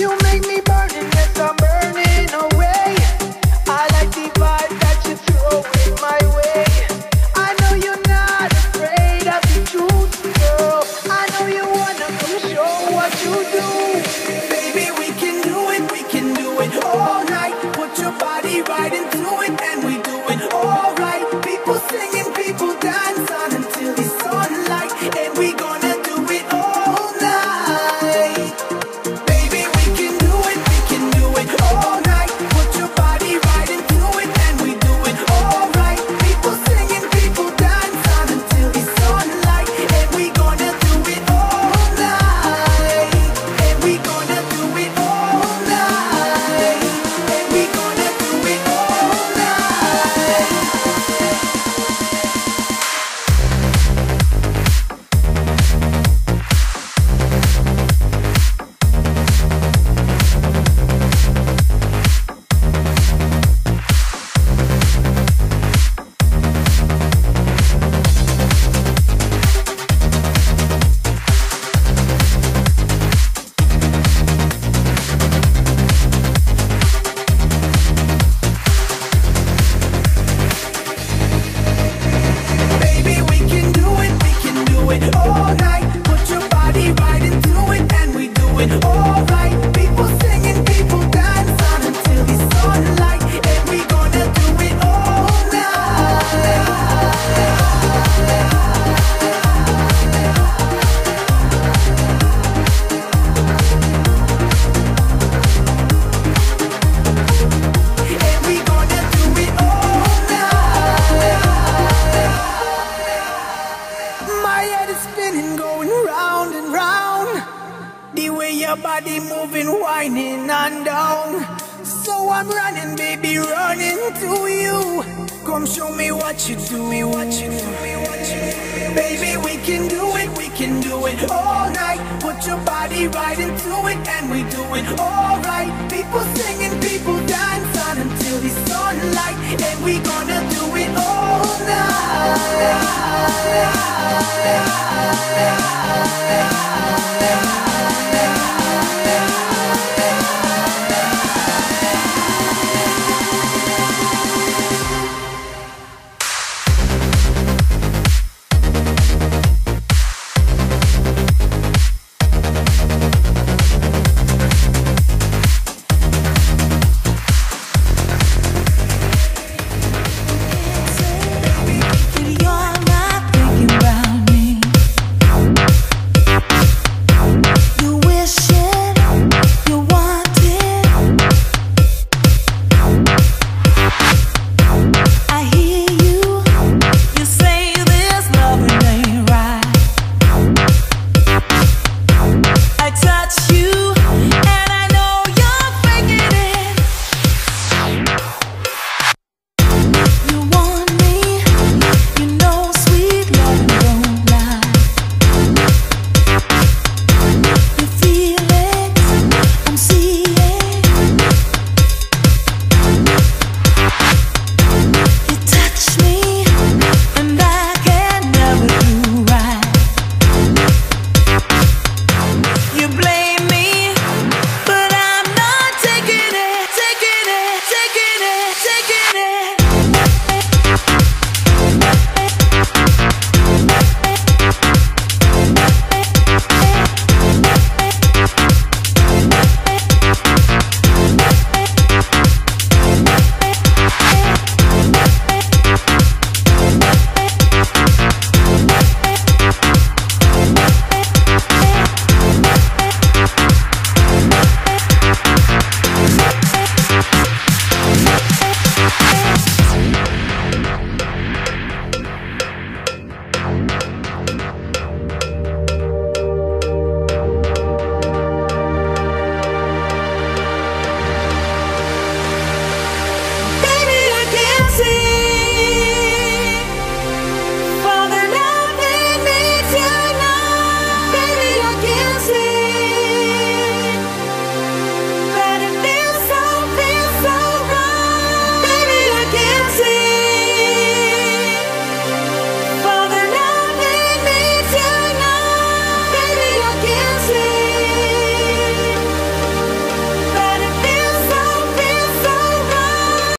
you make me burning, yes, I'm burning away. I like the vibe that you throw in my way. I know you're not afraid of the truth, girl. I know you wanna come show what you do. Baby, we can do it all night. Put your body right into it and we do it all right. People singing, people dance on until the sunlight, and we gonna do it all night. Baby, we can do it all night. Put your body right into it and we do it all right. People singing, people dance on until the sunlight, and we gonna do it all night. And we gonna do it all night. And we gonna do it all night. Baby, we can do it all night. Put your body right into it and we do it all right. People singing, people dance on until the sunlight, and we gonna do it all night. And we gonna do it all night. My head is spinning, going round and round. The way your body moving, whining and down. So I'm running, baby, running to you. Come show me what you do, what you do, what you do. Baby, we can do it all night. Put your body right into it and we do it all right. People singing, people dance on until the sunlight, and we gonna do it all night.